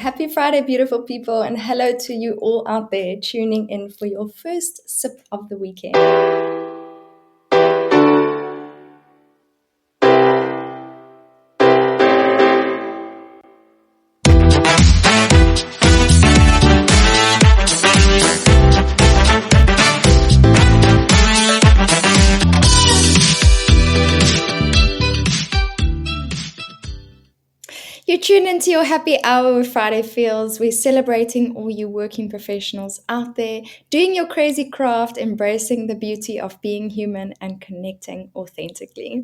happy Friday, beautiful people, and hello to you all out there tuning in for your first sip of the weekend. You tune into your happy hour with Friday Feels. We're celebrating all you working professionals out there, doing your crazy craft, embracing the beauty of being human and connecting authentically.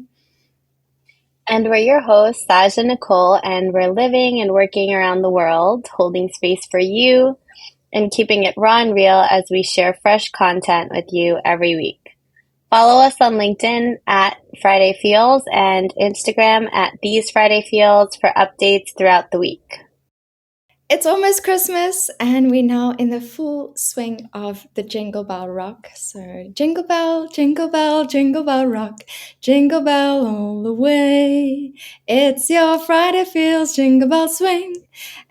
And we're your hosts, Saj and Nicole, and we're living and working around the world, holding space for you and keeping it raw and real as we share fresh content with you every week. Follow us on LinkedIn at Friday Feels and Instagram at These Friday Feels for updates throughout the week. It's almost Christmas, and we're now in the full swing of the Jingle Bell Rock. So, jingle bell, jingle bell, jingle bell rock, jingle bell all the way. It's your Friday Feels Jingle Bell Swing,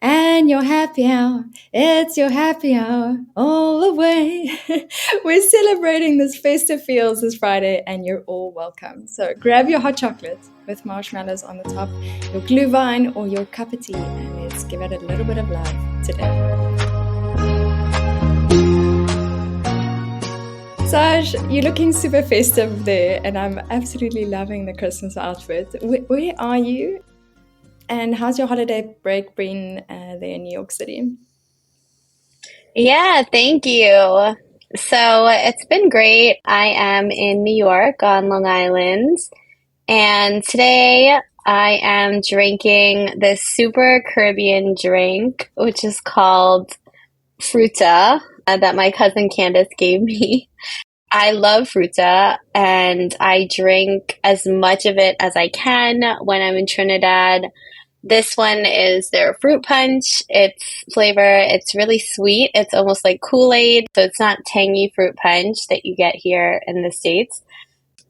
and your happy hour. It's your happy hour all the way. We're celebrating this festive feels this Friday, and you're all welcome. So, grab your hot chocolate with marshmallows on the top, your glühwein or your cup of tea, and let's give it a little bit of love today. Saj, you're looking super festive there, and I'm absolutely loving the Christmas outfit. Where are you? And how's your holiday break been there in New York City? Yeah, thank you. So it's been great. I am in New York on Long Island, and today I am drinking this super Caribbean drink, which is called Fruta, that my cousin Candace gave me. I love Fruta, and I drink as much of it as I can when I'm in Trinidad. This one is their fruit punch. It's really sweet. It's almost like Kool-Aid, so it's not tangy fruit punch that you get here in the States.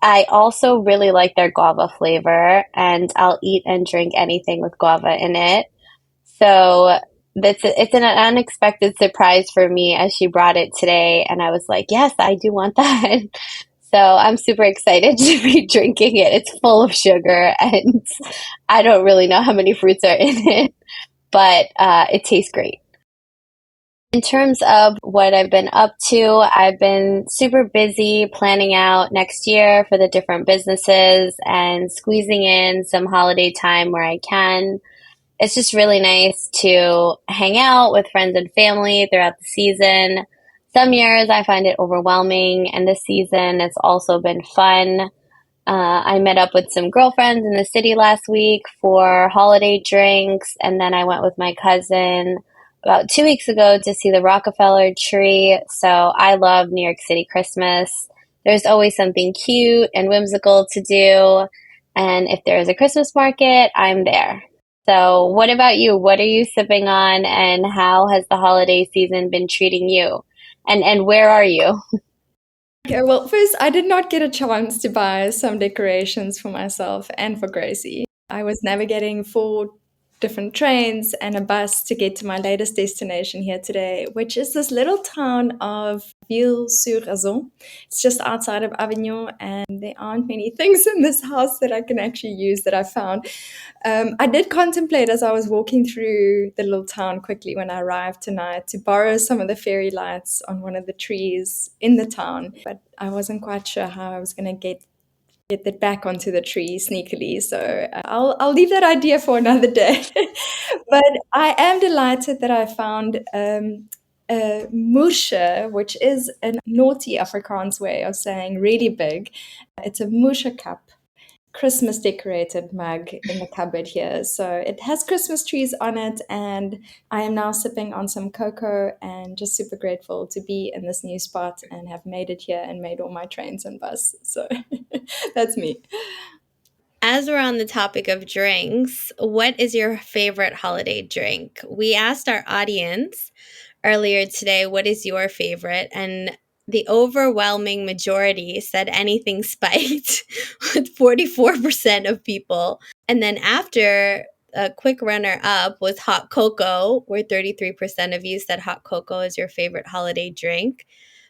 I also really like their guava flavor, and I'll eat and drink anything with guava in it. So it's an unexpected surprise for me as she brought it today, and I was like, yes, I do want that. So I'm super excited to be drinking it. It's full of sugar, and I don't really know how many fruits are in it, but it tastes great. In terms of what I've been up to, I've been super busy planning out next year for the different businesses and squeezing in some holiday time where I can. It's just really nice to hang out with friends and family throughout the season. Some years I find it overwhelming, and this season it's also been fun. I met up with some girlfriends in the city last week for holiday drinks, and then I went with my cousin about 2 weeks ago to see the Rockefeller tree. So I love New York City Christmas. There's always something cute and whimsical to do, and if there's a Christmas market, I'm there. So what about you? What are you sipping on, and how has the holiday season been treating you? And where are you? Okay, well, first, I did not get a chance to buy some decorations for myself and for Gracie. I was navigating 4 different trains and a bus to get to my latest destination here today, which is this little town of Ville-sur-Razon. It's just outside of Avignon, and there aren't many things in this house that I can actually use that I found. I did contemplate as I was walking through the little town quickly when I arrived tonight to borrow some of the fairy lights on one of the trees in the town, but I wasn't quite sure how I was going to get that back onto the tree sneakily. So I'll leave that idea for another day. But I am delighted that I found a moesje, which is a naughty Afrikaans way of saying really big. It's a moesje cup. Christmas decorated mug in the cupboard here. So it has Christmas trees on it, and I am now sipping on some cocoa and just super grateful to be in this new spot and have made it here and made all my trains and bus. So that's me. As we're on the topic of drinks, what is your favorite holiday drink? We asked our audience earlier today, what is your favorite? And the overwhelming majority said anything spiked with 44% of people. And then after A quick runner up was hot cocoa, where 33% of you said hot cocoa is your favorite holiday drink,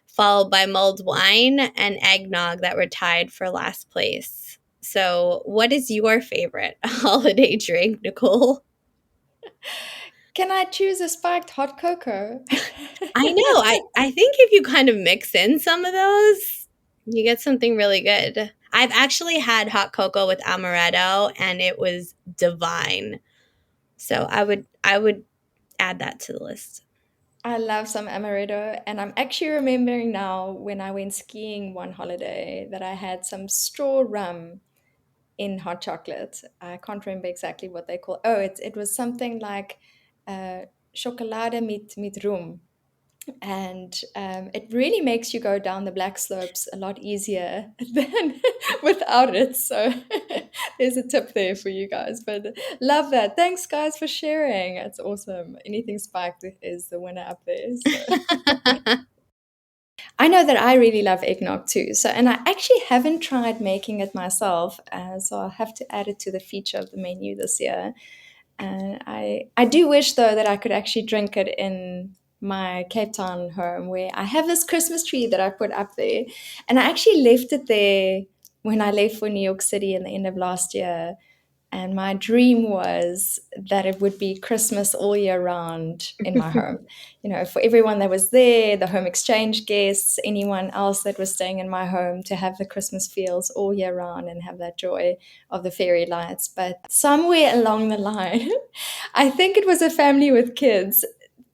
followed by mulled wine and eggnog that were tied for last place. So, what is your favorite holiday drink, Nicole? Can I choose a spiked hot cocoa? I know. I think if you kind of mix in some of those, you get something really good. I've actually had hot cocoa with amaretto and it was divine. So I would add that to the list. I love some amaretto, and I'm actually remembering now when I went skiing one holiday that I had some straw rum in hot chocolate. I can't remember exactly what they call. Oh, it was something like chocolade mit rum, and it really makes you go down the black slopes a lot easier than without it. So there's a tip there for you guys. But love that. Thanks, guys, for sharing. It's awesome. Anything spiked is the winner up there. So. I know that I really love eggnog too. So, and I actually haven't tried making it myself. So I'll have to add it to the feature of the menu this year. And I do wish though that I could actually drink it in my Cape Town home where I have this Christmas tree that I put up there. And I actually left it there when I left for New York City in the end of last year. And my dream was that it would be Christmas all year round in my home. You know, for everyone that was there, the home exchange guests, anyone else that was staying in my home, to have the Christmas feels all year round and have that joy of the fairy lights. But somewhere along the line, I think it was a family with kids.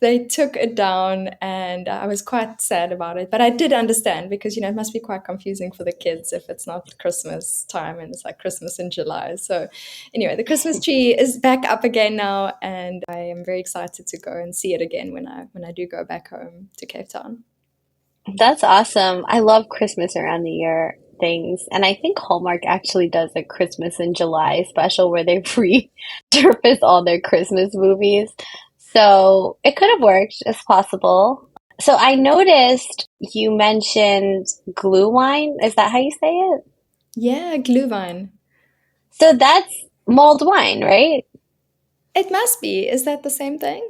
They took it down, and I was quite sad about it. But I did understand because, you know, it must be quite confusing for the kids if it's not Christmas time and it's like Christmas in July. So anyway, the Christmas tree is back up again now, and I am very excited to go and see it again when I do go back home to Cape Town. That's awesome. I love Christmas around the year things. And I think Hallmark actually does a Christmas in July special where they repurpose all their Christmas movies. So it could have worked. It's possible. So I noticed you mentioned glue wine. Is that how you say it? Yeah, Glühwein. So that's mulled wine, right? It must be. Is that the same thing?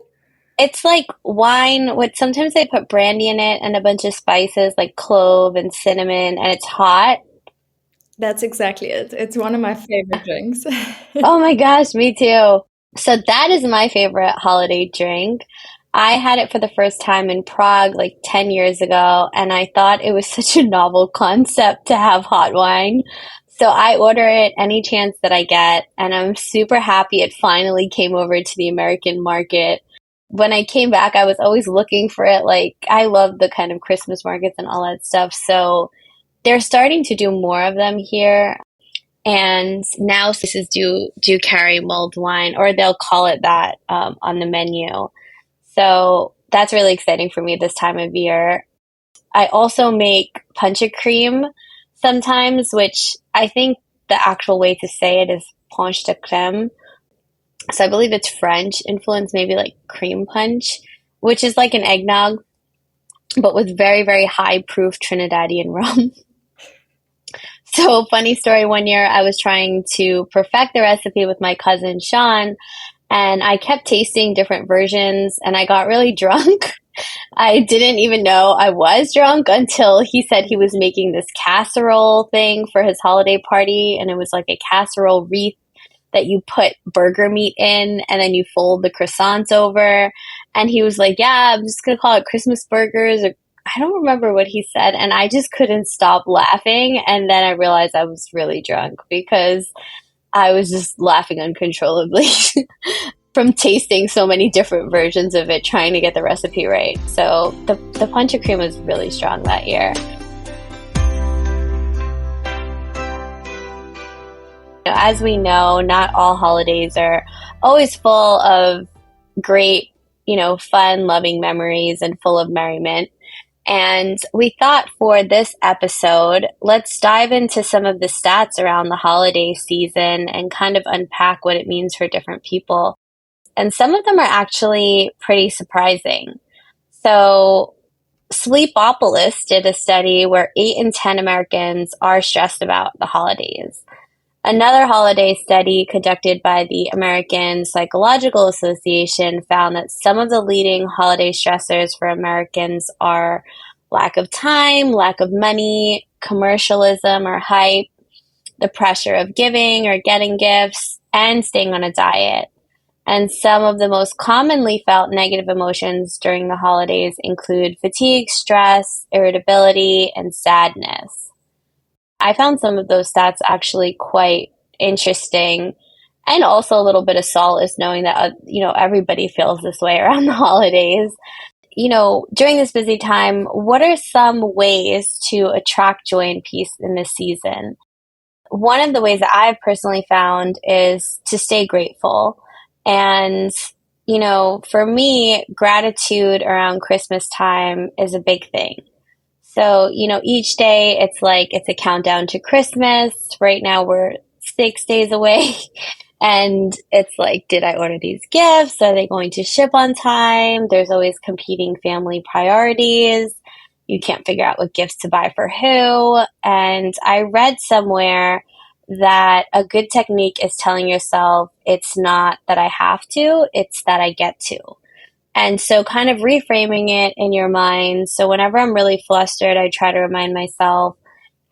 It's like wine with sometimes they put brandy in it and a bunch of spices like clove and cinnamon, and it's hot. That's exactly it. It's one of my favorite drinks. Oh my gosh, me too. So that is my favorite holiday drink. I had it for the first time in Prague like 10 years ago, and I thought it was such a novel concept to have hot wine. So I order it any chance that I get, and I'm super happy it finally came over to the American market. When I came back, I was always looking for it. Like, I love the kind of Christmas markets and all that stuff. So they're starting to do more of them here. And now places do carry mulled wine, or they'll call it that on the menu. So that's really exciting for me this time of year. I also make punch cream sometimes, which I think the actual way to say it is punch de crème. So I believe it's French influence, maybe like cream punch, which is like an eggnog, but with very, very high proof Trinidadian rum. So funny story, one year I was trying to perfect the recipe with my cousin Sean, and I kept tasting different versions and I got really drunk. I didn't even know I was drunk until he said he was making this casserole thing for his holiday party, and it was like a casserole wreath that you put burger meat in and then you fold the croissants over. And he was like, yeah, I'm just going to call it Christmas burgers, or I don't remember what he said. And I just couldn't stop laughing. And then I realized I was really drunk because I was just laughing uncontrollably from tasting so many different versions of it, trying to get the recipe right. So the punch of cream was really strong that year. As we know, not all holidays are always full of great, fun, loving memories and full of merriment. And we thought for this episode, let's dive into some of the stats around the holiday season and kind of unpack what it means for different people. And some of them are actually pretty surprising. So Sleepopolis did a study where 8 in 10 Americans are stressed about the holidays. Another holiday study conducted by the American Psychological Association found that some of the leading holiday stressors for Americans are lack of time, lack of money, commercialism or hype, the pressure of giving or getting gifts, and staying on a diet. And some of the most commonly felt negative emotions during the holidays include fatigue, stress, irritability, and sadness. I found some of those stats actually quite interesting, and also a little bit of solace knowing that, everybody feels this way around the holidays. During this busy time, what are some ways to attract joy and peace in this season? One of the ways that I've personally found is to stay grateful. And, for me, gratitude around Christmas time is a big thing. So, each day it's a countdown to Christmas. Right now we're 6 days away. And it's like, did I order these gifts? Are they going to ship on time? There's always competing family priorities. You can't figure out what gifts to buy for who. And I read somewhere that a good technique is telling yourself it's not that I have to, it's that I get to. And so kind of reframing it in your mind. So whenever I'm really flustered, I try to remind myself,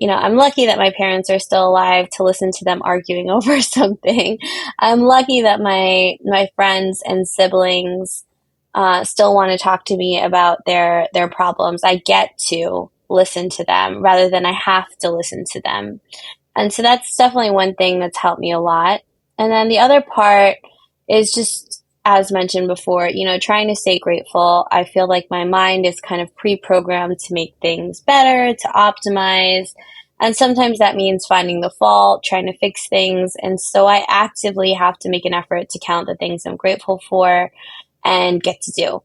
I'm lucky that my parents are still alive to listen to them arguing over something. I'm lucky that my friends and siblings still want to talk to me about their problems. I get to listen to them rather than I have to listen to them. And so that's definitely one thing that's helped me a lot. And then the other part is just, as mentioned before, trying to stay grateful. I feel like my mind is kind of pre-programmed to make things better, to optimize. And sometimes that means finding the fault, trying to fix things. And so I actively have to make an effort to count the things I'm grateful for and get to do.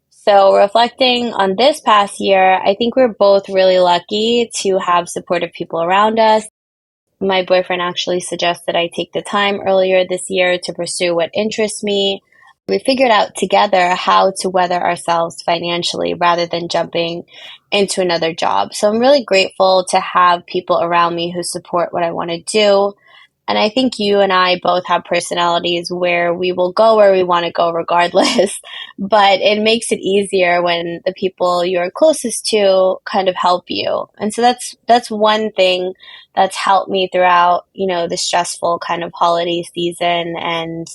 So reflecting on this past year, I think we're both really lucky to have supportive people around us. My boyfriend actually suggested I take the time earlier this year to pursue what interests me. We figured out together how to weather ourselves financially rather than jumping into another job. So I'm really grateful to have people around me who support what I want to do. And I think you and I both have personalities where we will go where we want to go regardless, but it makes it easier when the people you're closest to kind of help you. And so that's one thing that's helped me throughout, the stressful kind of holiday season and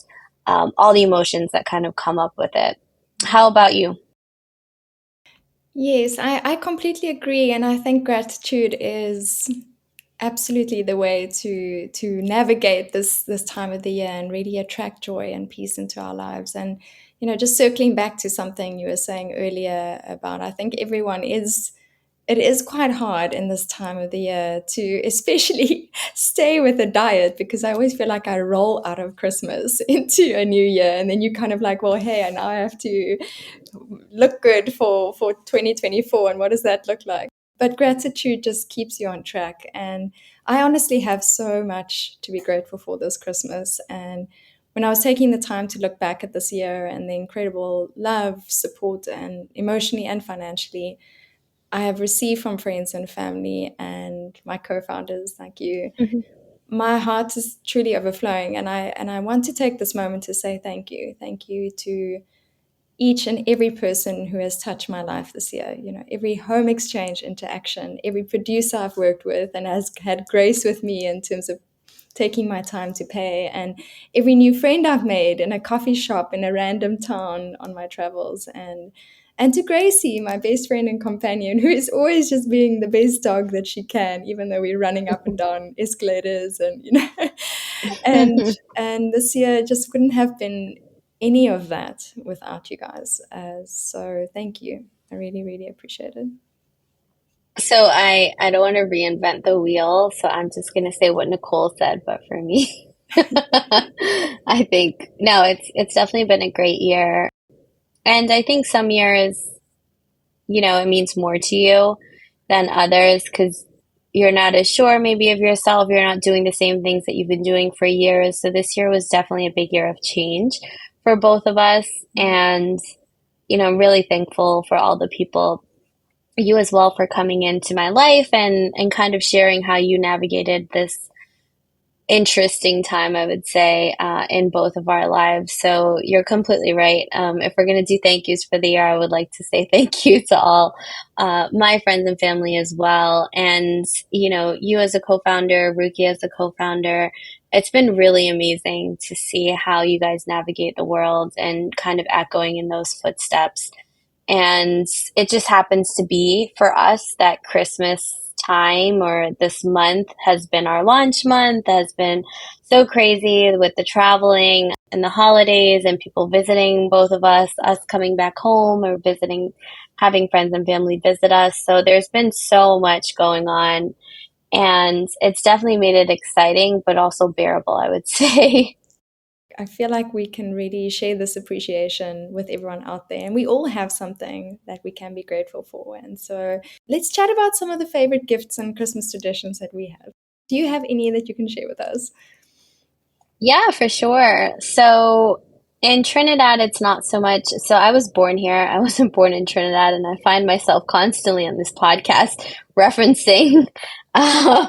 all the emotions that kind of come up with it. How about you? Yes, I completely agree. And I think gratitude is absolutely the way to navigate this time of the year and really attract joy and peace into our lives. And just circling back to something you were saying earlier about, I think it is quite hard in this time of the year to especially stay with a diet, because I always feel like I roll out of Christmas into a new year, and then you kind of like, well, hey, and now I have to look good for 2024, and what does that look like? But gratitude just keeps you on track. And I honestly have so much to be grateful for this Christmas. And when I was taking the time to look back at this year and the incredible love, support, and emotionally and financially I have received from friends and family and my co-founders like you, Mhm. my heart is truly overflowing. And I want to take this moment to say thank you. Thank you to each and every person who has touched my life this year. Every home exchange interaction, every producer I've worked with and has had grace with me in terms of taking my time to pay, and every new friend I've made in a coffee shop in a random town on my travels, and to Gracie, my best friend and companion, who is always just being the best dog that she can, even though we're running up and down escalators and and this year just wouldn't have been any of that without you guys. So thank you. I really, really appreciate it. So I don't want to reinvent the wheel, so I'm just going to say what Nicole said, but for me, I think no, it's definitely been a great year. And I think some years, it means more to you than others because you're not as sure maybe of yourself. You're not doing the same things that you've been doing for years. So this year was definitely a big year of change for both of us. And, I'm really thankful for all the people, you as well, for coming into my life and kind of sharing how you navigated this interesting time, I would say, in both of our lives. So you're completely right. If we're going to do thank yous for the year, I would like to say thank you to all my friends and family as well. And, you as a co-founder, Ruki as a co-founder, it's been really amazing to see how you guys navigate the world and kind of echoing in those footsteps. And it just happens to be for us that Christmas time or this month has been our launch month, has been so crazy with the traveling and the holidays and people visiting both of us coming back home or visiting, having friends and family visit us. So there's been so much going on, and it's definitely made it exciting, but also bearable, I would say. I feel like we can really share this appreciation with everyone out there, and we all have something that we can be grateful for. And so let's chat about some of the favorite gifts and Christmas traditions that we have. Do you have any that you can share with us? Yeah, for sure. So in Trinidad, it's not so much. So I was born here. I wasn't born in Trinidad, and I find myself constantly on this podcast referencing uh,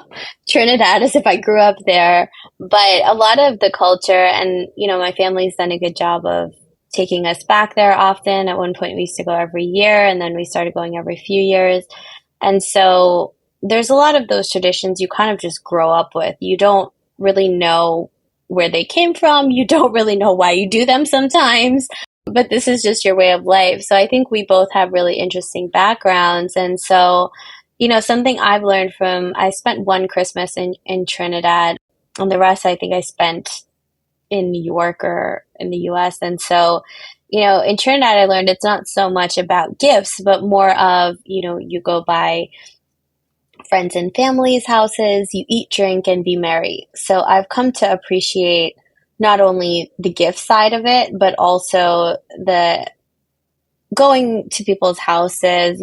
Trinidad as if I grew up there. But a lot of the culture, and my family's done a good job of taking us back there often. At one point, we used to go every year, and then we started going every few years. And so there's a lot of those traditions you kind of just grow up with. You don't really know where they came from. You don't really know why you do them sometimes, but this is just your way of life. So I think we both have really interesting backgrounds. And so, something I've learned from, I spent one Christmas in Trinidad, and the rest I think I spent in New York or in the US. And so, in Trinidad, I learned it's not so much about gifts, but more of, you go by friends and families' houses, you eat, drink, and be merry. So I've come to appreciate not only the gift side of it, but also the going to people's houses,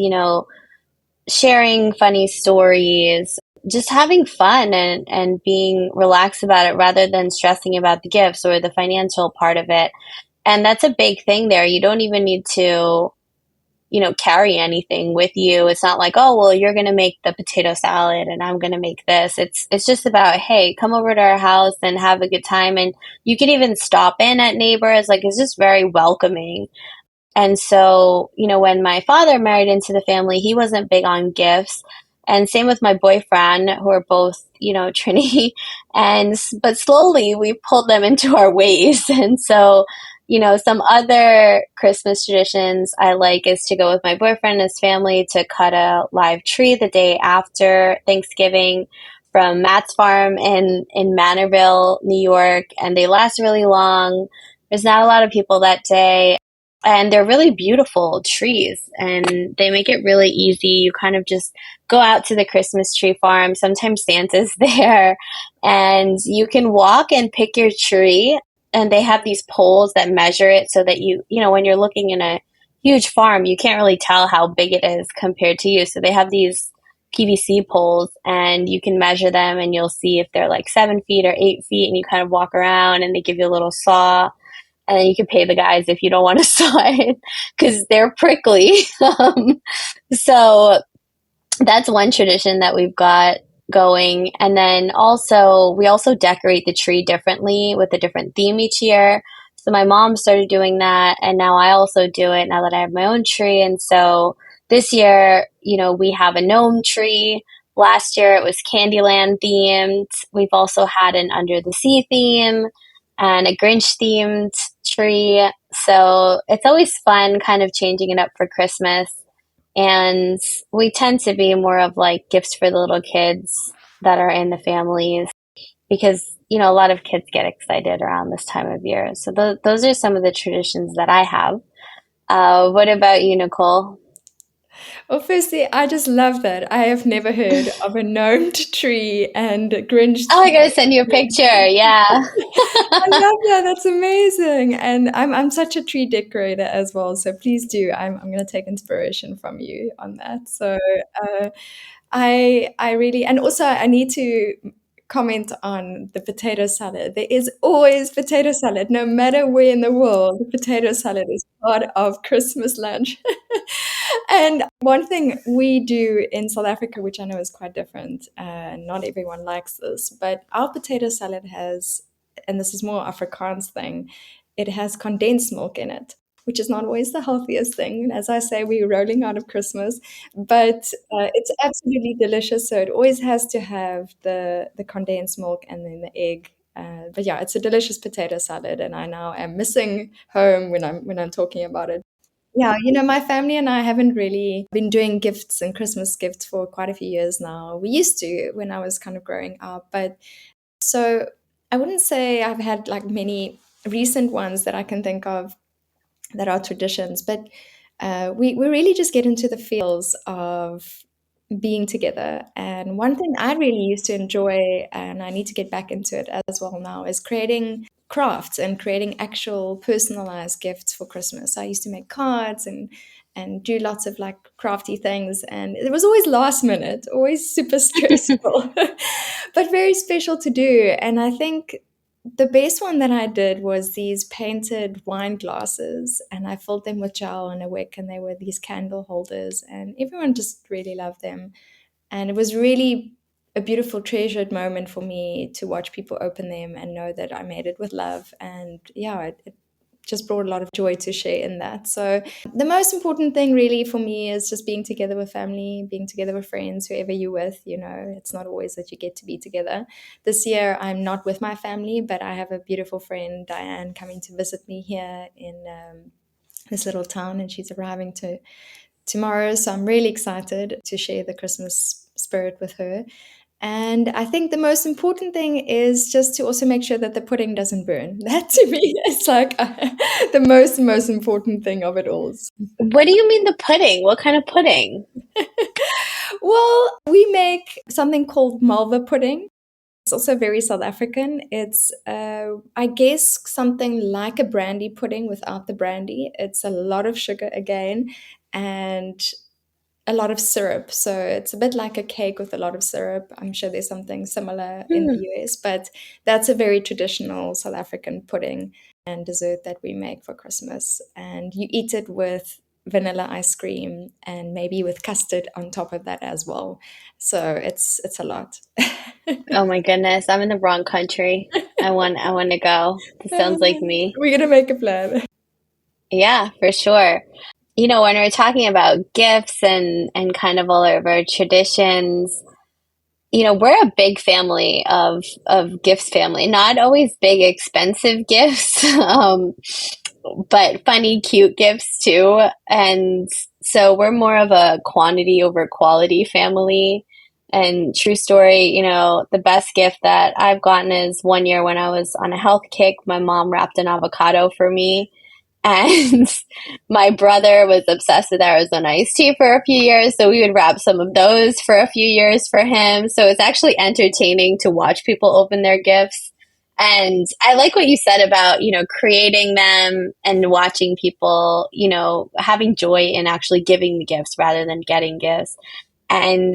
sharing funny stories, just having fun and being relaxed about it rather than stressing about the gifts or the financial part of it. And that's a big thing there. You don't even need to carry anything with you. It's not like, oh, well, you're going to make the potato salad and I'm going to make this. It's just about, hey, come over to our house and have a good time. And you can even stop in at neighbors. Like, it's just very welcoming. And so, when my father married into the family, he wasn't big on gifts. And same with my boyfriend, who are both, Trini. But slowly we pulled them into our ways. And so, some other Christmas traditions I like is to go with my boyfriend and his family to cut a live tree the day after Thanksgiving from Matt's farm in Manorville, New York. And they last really long. There's not a lot of people that day. And they're really beautiful trees, and they make it really easy. You kind of just go out to the Christmas tree farm. Sometimes Santa's there, and you can walk and pick your tree. And they have these poles that measure it so that when you're looking in a huge farm, you can't really tell how big it is compared to you. So they have these PVC poles, and you can measure them, and you'll see if they're like 7 feet or 8 feet, and you kind of walk around, and they give you a little saw. And then you can pay the guys if you don't want to saw it because they're prickly. So that's one tradition that we've got going. And then we also decorate the tree differently with a different theme each year. So my mom started doing that, and now I also do it now that I have my own tree. And so this year, we have a gnome tree. Last year it was Candyland themed. We've also had an Under the Sea theme and a Grinch themed tree. So it's always fun kind of changing it up for Christmas. And we tend to be more of like gifts for the little kids that are in the families because, a lot of kids get excited around this time of year. So those are some of the traditions that I have. What about you, Nicole? Well, firstly, I just love that. I have never heard of a gnomed tree and Grinch Oh, I tree. gotta send you a picture. Yeah. I love that. That's amazing. And I'm such a tree decorator as well. So please do. I'm going to take inspiration from you on that. So uh, I really, and also I need to comment on the potato salad. There is always potato salad, no matter where in the world. Potato salad is part of Christmas lunch. And one thing we do in South Africa, which I know is quite different, not everyone likes this, but our potato salad has, and this is more Afrikaans thing, it has condensed milk in it, which is not always the healthiest thing. As I say, we're rolling out of Christmas, but it's absolutely delicious. So it always has to have the condensed milk and then the egg. But yeah, it's a delicious potato salad, and I now am missing home when I'm talking about it. Yeah, my family and I haven't really been doing gifts and Christmas gifts for quite a few years now. We used to when I was kind of growing up, but so I wouldn't say I've had like many recent ones that I can think of that are traditions, but we really just get into the feels of being together. And one thing I really used to enjoy, and I need to get back into it as well now, is creating crafts and creating actual personalized gifts for Christmas. I used to make cards and do lots of like crafty things, and it was always last minute, always super stressful, but very special to do. And I think the best one that I did was these painted wine glasses, and I filled them with gel and a wick, and they were these candle holders, and everyone just really loved them. And it was really a beautiful, treasured moment for me to watch people open them and know that I made it with love. And yeah, it just brought a lot of joy to share in that. So the most important thing really for me is just being together with family, being together with friends, whoever you're with. It's not always that you get to be together. This year I'm not with my family, but I have a beautiful friend, Diane, coming to visit me here in this little town, and she's arriving tomorrow. So I'm really excited to share the Christmas spirit with her. And I think the most important thing is just to also make sure that the pudding doesn't burn. That to me is like the most important thing of it all. What do you mean the pudding? What kind of pudding? Well, we make something called malva pudding. It's also very South African. It's, I guess, something like a brandy pudding without the brandy. It's a lot of sugar again, and a lot of syrup. So it's a bit like a cake with a lot of syrup. I'm sure there's something similar in the Hmm. US, but that's a very traditional South African pudding and dessert that we make for Christmas. And you eat it with vanilla ice cream and maybe with custard on top of that as well. So it's a lot. Oh my goodness, I'm in the wrong country. I want to go. This sounds like me. We're gonna make a plan. Yeah, for sure. When we're talking about gifts and kind of all of our traditions, we're a big family of gifts family. Not always big, expensive gifts, but funny, cute gifts too. And so we're more of a quantity over quality family. And true story, the best gift that I've gotten is one year when I was on a health kick, my mom wrapped an avocado for me. And my brother was obsessed with Arizona iced tea for a few years, so we would wrap some of those for a few years for him. So it's actually entertaining to watch people open their gifts. And I like what you said about, creating them and watching people, having joy in actually giving the gifts rather than getting gifts. And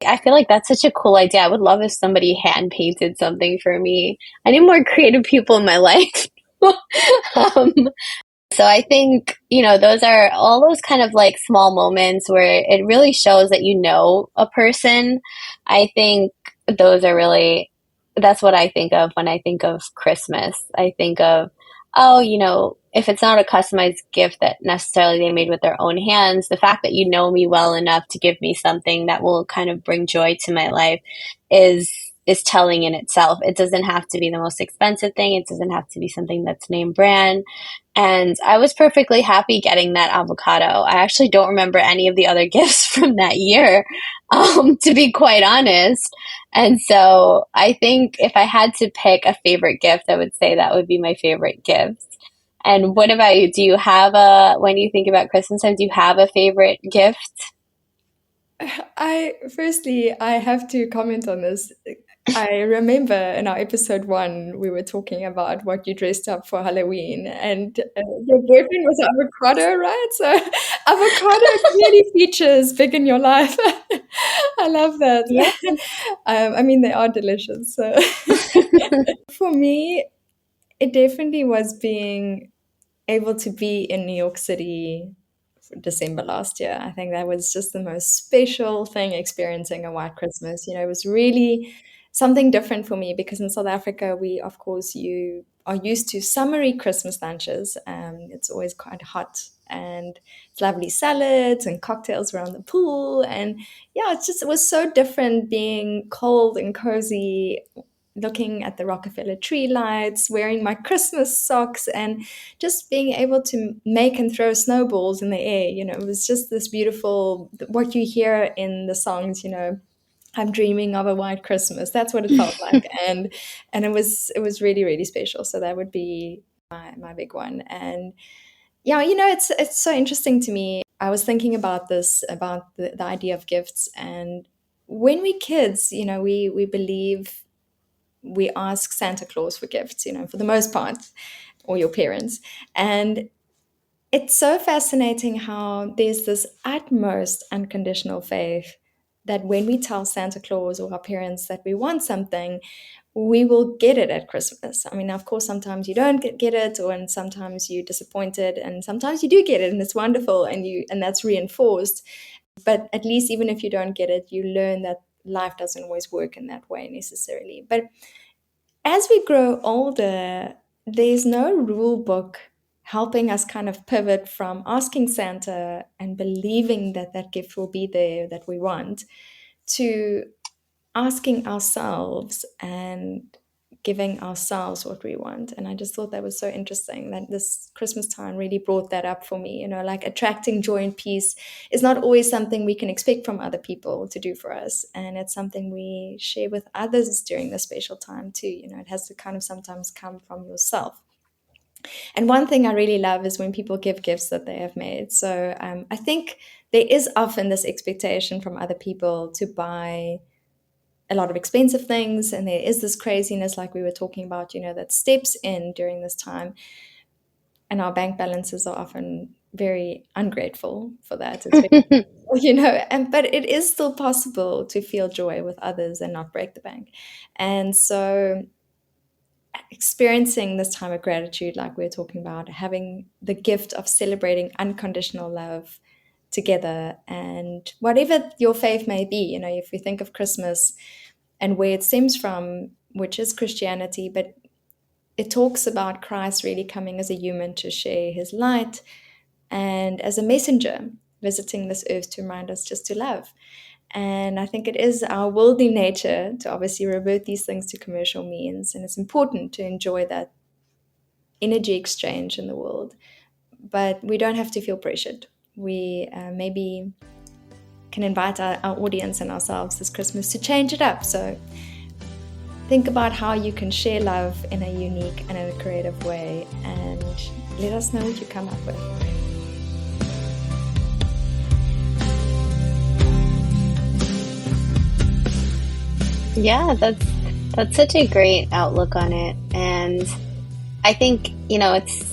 I feel like that's such a cool idea. I would love if somebody hand painted something for me. I need more creative people in my life. um, so I think, those are all those kind of like small moments where it really shows that you know a person. I think those are really, that's what I think of when I think of Christmas. I think of, oh, if it's not a customized gift that necessarily they made with their own hands, the fact that you know me well enough to give me something that will kind of bring joy to my life is telling in itself. It doesn't have to be the most expensive thing. It doesn't have to be something that's name brand. And I was perfectly happy getting that avocado. I actually don't remember any of the other gifts from that year, to be quite honest. And so I think if I had to pick a favorite gift, I would say that would be my favorite gift. And what about you? Do you have when you think about Christmas time, do you have a favorite gift? I have to comment on this. I remember in our episode 1, we were talking about what you dressed up for Halloween, and your boyfriend was avocado, right? So avocado clearly features big in your life. I love that. Yeah. I mean, they are delicious. So for me, it definitely was being able to be in New York City December last year. I think that was just the most special thing, experiencing a white Christmas. It was really something different for me because in South Africa, we, of course, you are used to summery Christmas lunches. It's always quite hot and it's lovely salads and cocktails around the pool. And yeah, it was so different being cold and cozy, looking at the Rockefeller tree lights, wearing my Christmas socks, and just being able to make and throw snowballs in the air. It was just this beautiful, what you hear in the songs, I'm dreaming of a white Christmas. That's what it felt like. And it was really, really special. So that would be my big one. And yeah, it's so interesting to me. I was thinking about this, about the idea of gifts. And when we kids, we believe we ask Santa Claus for gifts, for the most part, or your parents. And it's so fascinating how there's this utmost unconditional faith that when we tell Santa Claus or our parents that we want something, we will get it at Christmas. I mean, of course, sometimes you don't get it, and sometimes you're disappointed, and sometimes you do get it, and it's wonderful, and that's reinforced. But at least even if you don't get it, you learn that life doesn't always work in that way necessarily. But as we grow older, there's no rule book helping us kind of pivot from asking Santa and believing that that gift will be there that we want, to asking ourselves and giving ourselves what we want. And I just thought that was so interesting that this Christmas time really brought that up for me. Like attracting joy and peace is not always something we can expect from other people to do for us. And it's something we share with others during this special time too. It has to kind of sometimes come from yourself. And one thing I really love is when people give gifts that they have made. So I think there is often this expectation from other people to buy a lot of expensive things, and there is this craziness, like we were talking about, that steps in during this time, and our bank balances are often very ungrateful for that. It's very, but it is still possible to feel joy with others and not break the bank. And so experiencing this time of gratitude, like we were talking about, having the gift of celebrating unconditional love together, and whatever your faith may be, if you think of Christmas and where it stems from, which is Christianity, but it talks about Christ really coming as a human to share his light and as a messenger visiting this earth to remind us just to love. And I think it is our worldly nature to obviously revert these things to commercial means, and it's important to enjoy that energy exchange in the world. But we don't have to feel pressured. We maybe can invite our audience and ourselves this Christmas to change it up. So think about how you can share love in a unique and in a creative way, and let us know what you come up with. Yeah, that's such a great outlook on it. And I think, it's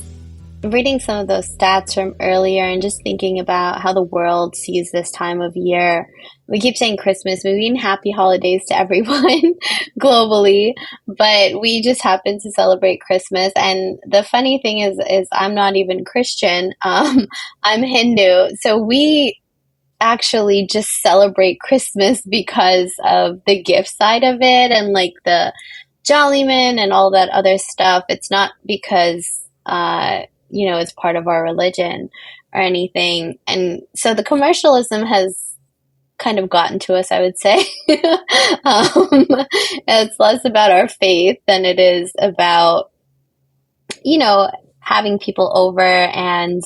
reading some of those stats from earlier and just thinking about how the world sees this time of year. We keep saying Christmas, we mean happy holidays to everyone globally, but we just happen to celebrate Christmas. And the funny thing is I'm not even Christian. I'm Hindu. So we actually just celebrate Christmas because of the gift side of it and like the Jollyman and all that other stuff. It's not because, it's part of our religion or anything. And so the commercialism has kind of gotten to us, I would say. It's less about our faith than it is about, having people over and,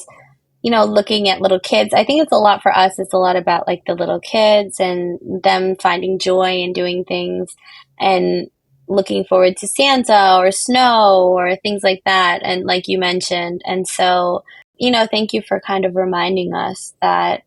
looking at little kids. I think it's a lot for us. It's a lot about like the little kids and them finding joy in doing things and looking forward to Santa or snow or things like that. And like you mentioned. And so, thank you for kind of reminding us that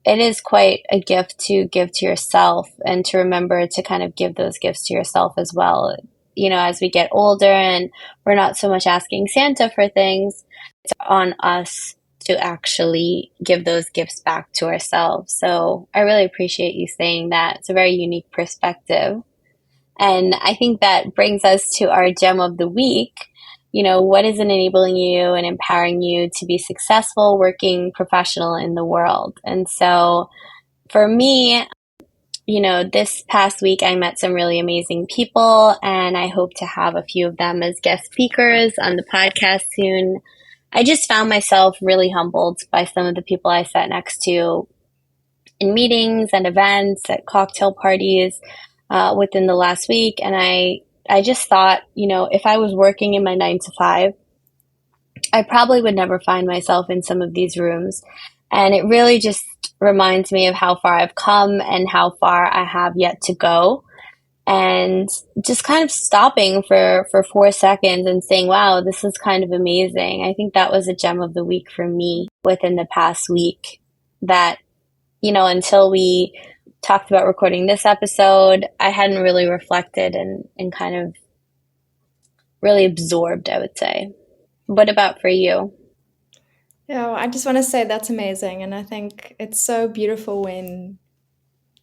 it is quite a gift to give to yourself and to remember to kind of give those gifts to yourself as well. As we get older and we're not so much asking Santa for things, it's on us to actually give those gifts back to ourselves. So I really appreciate you saying that. It's a very unique perspective. And I think that brings us to our gem of the week. what is enabling you and empowering you to be successful working professional in the world. And so for me, this past week I met some really amazing people, and I hope to have a few of them as guest speakers on the podcast soon. I just found myself really humbled by some of the people I sat next to in meetings and events, at cocktail parties within the last week. And I just thought, if I was working in my 9 to 5, I probably would never find myself in some of these rooms. And it really just reminds me of how far I've come and how far I have yet to go. And just kind of stopping for 4 seconds and saying, wow, this is kind of amazing. I think that was a gem of the week for me within the past week, that, until we talked about recording this episode, I hadn't really reflected and kind of really absorbed, I would say. What about for you? Yeah, I just want to say that's amazing. And I think it's so beautiful when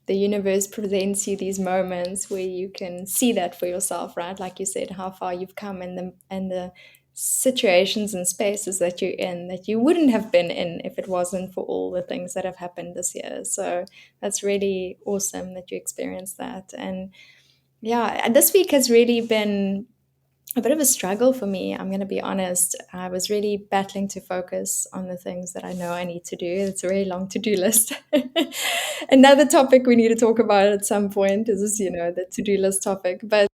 the universe presents you these moments where you can see that for yourself, right? Like you said, how far you've come in the situations and spaces that you're in that you wouldn't have been in if it wasn't for all the things that have happened this year. So that's really awesome that you experienced that. And yeah, this week has really been a bit of a struggle for me. I'm going to be honest. I was really battling to focus on the things that I know I need to do. It's a very long to-do list. Another topic we need to talk about at some point is, the to-do list topic. But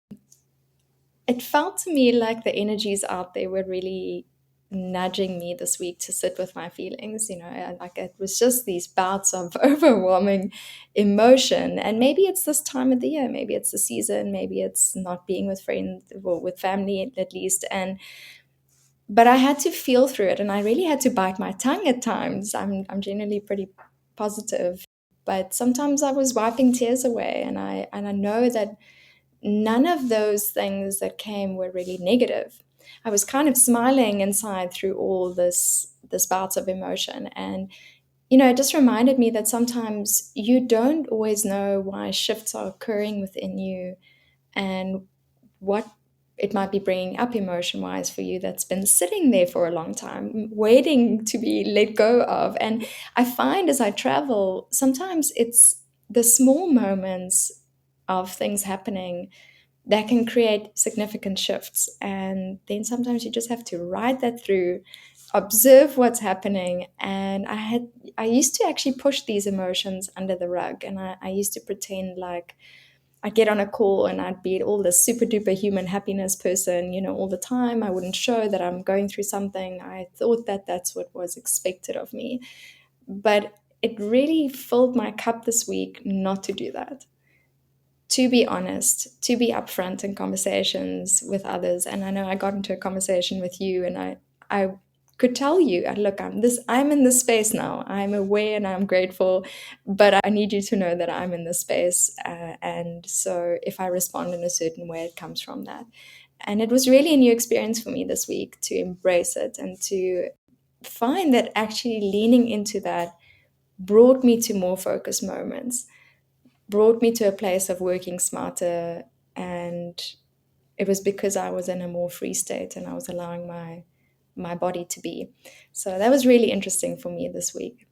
it felt to me like the energies out there were really nudging me this week to sit with my feelings. Like it was just these bouts of overwhelming emotion. And maybe it's this time of the year, maybe it's the season, maybe it's not being with friends or with family at least. But I had to feel through it, and I really had to bite my tongue at times. I'm generally pretty positive, but sometimes I was wiping tears away, and I know that none of those things that came were really negative. I was kind of smiling inside through all this bouts of emotion. And it just reminded me that sometimes you don't always know why shifts are occurring within you and what it might be bringing up emotion wise for you that's been sitting there for a long time, waiting to be let go of. And I find as I travel, sometimes it's the small moments of things happening that can create significant shifts. And then sometimes you just have to ride that through, observe what's happening. And I used to actually push these emotions under the rug, and I used to pretend like I'd get on a call and I'd be all this super duper human happiness person, all the time. I wouldn't show that I'm going through something. I thought that that's what was expected of me. But it really filled my cup this week not to do that. To be honest, to be upfront in conversations with others. And I know I got into a conversation with you, and I could tell you, look, I'm in this space now. I'm aware and I'm grateful, but I need you to know that I'm in this space. And so if I respond in a certain way, it comes from that. And it was really a new experience for me this week to embrace it and to find that actually leaning into that brought me to more focused moments, brought me to a place of working smarter. And it was because I was in a more free state and I was allowing my body to be. So that was really interesting for me this week.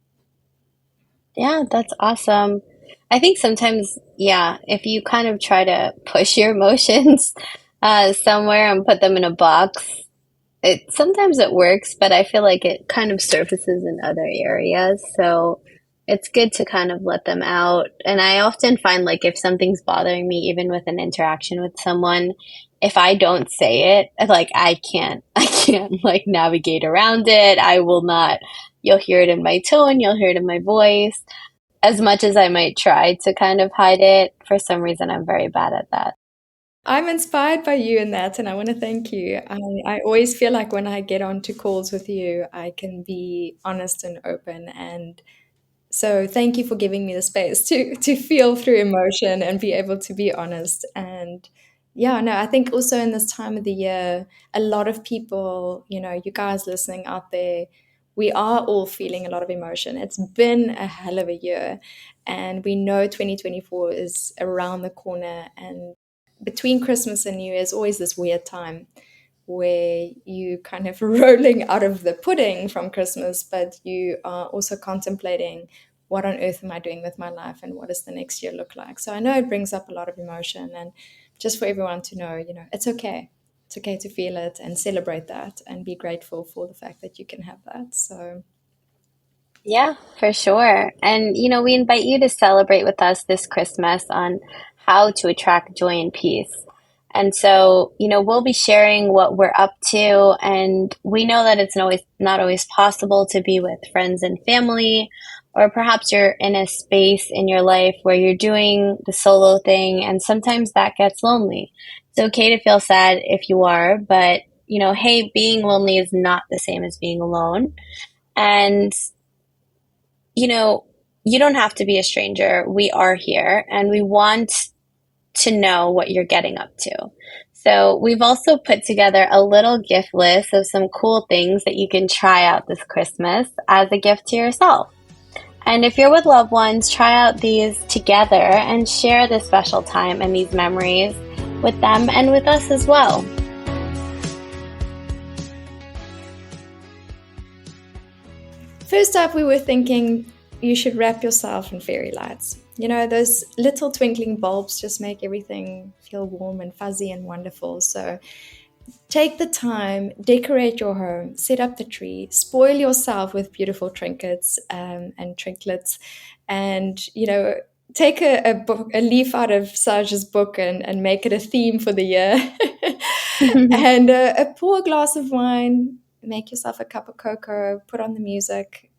Yeah, that's awesome. I think sometimes, yeah, if you kind of try to push your emotions somewhere and put them in a box, sometimes it works, but I feel like it kind of surfaces in other areas. So it's good to kind of let them out. And I often find like if something's bothering me, even with an interaction with someone, if I don't say it, like I can't like navigate around it. I will not, you'll hear it in my tone, you'll hear it in my voice. As much as I might try to kind of hide it, for some reason I'm very bad at that. I'm inspired by you in that, and I want to thank you. I always feel like when I get onto calls with you, I can be honest and open. And so thank you for giving me the space to feel through emotion and be able to be honest. And yeah, no, I think also in this time of the year, a lot of people, you guys listening out there, we are all feeling a lot of emotion. It's been a hell of a year, and we know 2024 is around the corner. And between Christmas and New Year is always this weird time where you kind of rolling out of the pudding from Christmas, but you are also contemplating, what on earth am I doing with my life, and what does the next year look like? So I know it brings up a lot of emotion, and just for everyone to know, it's okay. It's okay to feel it and celebrate that and be grateful for the fact that you can have that. So Yeah, for sure. And, we invite you to celebrate with us this Christmas on how to attract joy and peace. And so, we'll be sharing what we're up to. And we know that it's not always possible to be with friends and family, or perhaps you're in a space in your life where you're doing the solo thing, and sometimes that gets lonely. It's okay to feel sad if you are, but, hey, being lonely is not the same as being alone. And you don't have to be a stranger. We are here and we want to know what you're getting up to. So we've also put together a little gift list of some cool things that you can try out this Christmas as a gift to yourself. And if you're with loved ones, try out these together and share this special time and these memories with them and with us as well. First up, we were thinking you should wrap yourself in fairy lights. Those little twinkling bulbs just make everything feel warm and fuzzy and wonderful. So take the time, decorate your home, set up the tree, spoil yourself with beautiful trinkets and trinklets, and take a leaf out of Saja's book and make it a theme for the year. And pour a glass of wine, make yourself a cup of cocoa, put on the music,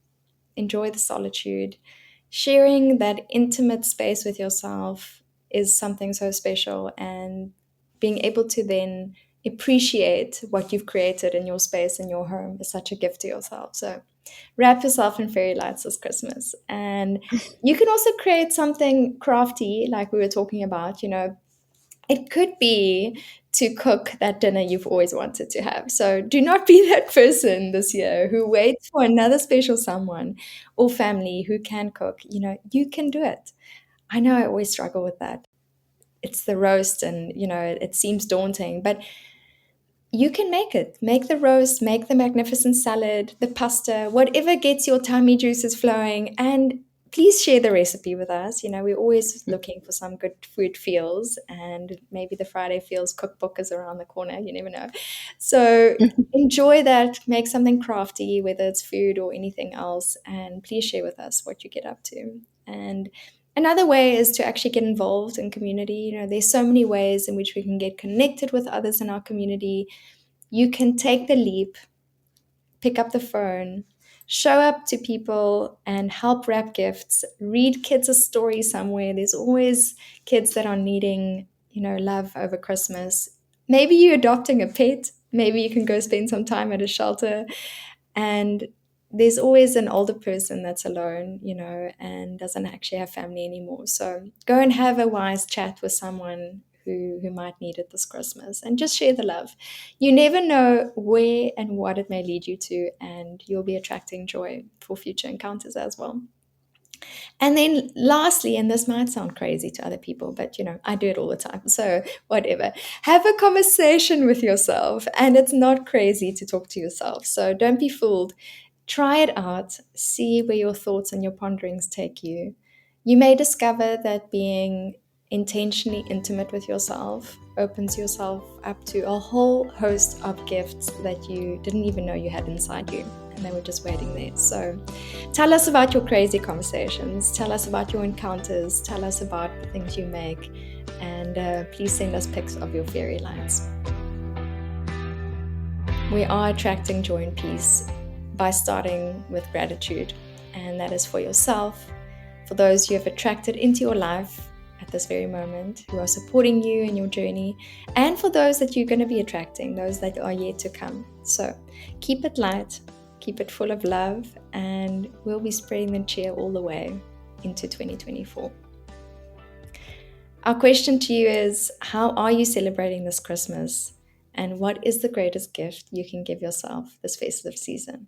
enjoy the solitude. Sharing that intimate space with yourself is something so special, and being able to then appreciate what you've created in your space in your home is such a gift to yourself. So wrap yourself in fairy lights this Christmas. And you can also create something crafty, like we were talking about. It could be to cook that dinner you've always wanted to have. So do not be that person this year who waits for another special someone or family who can cook. You can do it. I know I always struggle with that. It's the roast, and it seems daunting, but you can make it. Make the roast, make the magnificent salad, the pasta, whatever gets your tummy juices flowing, and please share the recipe with us. We're always looking for some good food feels, and maybe the Friday Feels cookbook is around the corner. You never know. So enjoy that. Make something crafty, whether it's food or anything else, and please share with us what you get up to. And another way is to actually get involved in community. There's so many ways in which we can get connected with others in our community. You can take the leap, pick up the phone, show up to people and help wrap gifts, read kids a story somewhere. There's always kids that are needing, love over Christmas. Maybe you're adopting a pet. Maybe you can go spend some time at a shelter. And there's always an older person that's alone, and doesn't actually have family anymore. So go and have a wise chat with someone who might need it this Christmas, and just share the love. You never know where and what it may lead you to, and you'll be attracting joy for future encounters as well. And then lastly, and this might sound crazy to other people, but I do it all the time. So whatever, have a conversation with yourself. And it's not crazy to talk to yourself. So don't be fooled. Try it out. See where your thoughts and your ponderings take you. You may discover that being intentionally intimate with yourself opens yourself up to a whole host of gifts that you didn't even know you had inside you, and they were just waiting there. So tell us about your crazy conversations. Tell us about your encounters. Tell us about the things you make. And please send us pics of your fairy lights. We are attracting joy and peace by starting with gratitude. And that is for yourself, for those you have attracted into your life at this very moment, who are supporting you in your journey, and for those that you're going to be attracting, those that are yet to come. So keep it light, keep it full of love, and we'll be spreading the cheer all the way into 2024. Our question to you is, how are you celebrating this Christmas? And what is the greatest gift you can give yourself this festive season?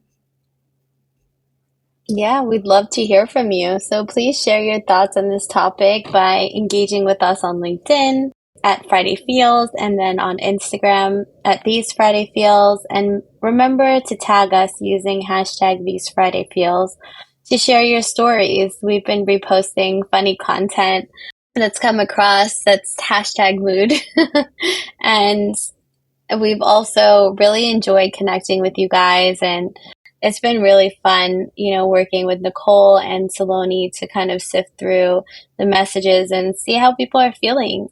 Yeah, we'd love to hear from you. So please share your thoughts on this topic by engaging with us on LinkedIn, at Friday Feels, and then on Instagram at These Friday Feels. And remember to tag us using hashtag These Friday Feels to share your stories. We've been reposting funny content that's come across that's hashtag mood. And we've also really enjoyed connecting with you guys, and it's been really fun, working with Nicole and Saloni to kind of sift through the messages and see how people are feeling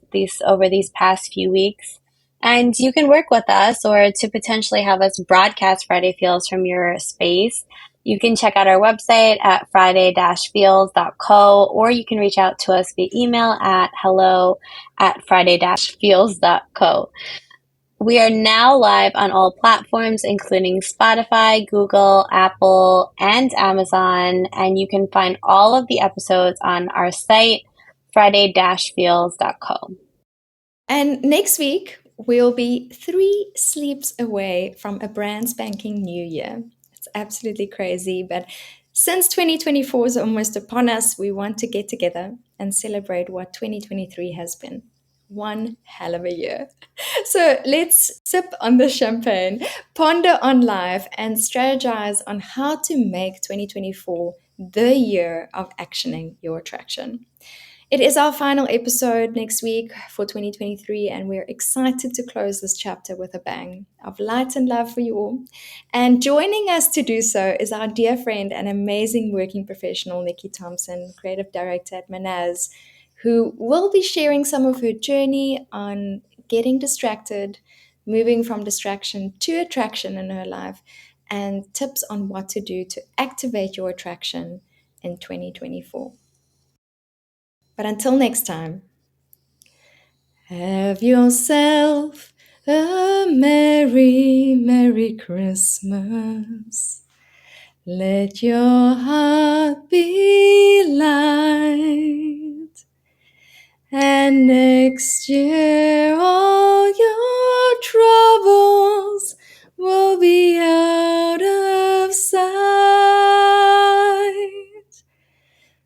over these past few weeks. And you can work with us or to potentially have us broadcast Friday Feels from your space. You can check out our website at friday-feels.co, or you can reach out to us via email at hello@friday-feels.co. We are now live on all platforms, including Spotify, Google, Apple, and Amazon. And you can find all of the episodes on our site, friday-feels.co. And next week, we'll be 3 sleeps away from a brand spanking new year. It's absolutely crazy, but since 2024 is almost upon us, we want to get together and celebrate what 2023 has been. One hell of a year. So let's sip on the champagne, ponder on life, and strategize on how to make 2024 the year of actioning your attraction. It is our final episode next week for 2023, and we're excited to close this chapter with a bang of light and love for you all. And joining us to do so is our dear friend and amazing working professional, Nicky Thompson, creative director at Manaz, who will be sharing some of her journey on getting distracted, moving from distraction to attraction in her life, and tips on what to do to activate your attraction in 2024. But until next time, have yourself a merry, merry Christmas. Let your heart be light. And next year all your troubles will be out of sight.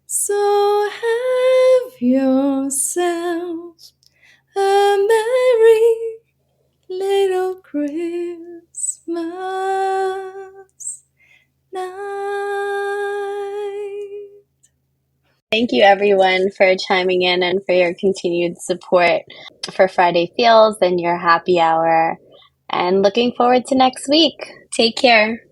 So have yourself a merry little Christmas night. Thank you, everyone, for chiming in and for your continued support for Friday Feels and your happy hour. And looking forward to next week. Take care.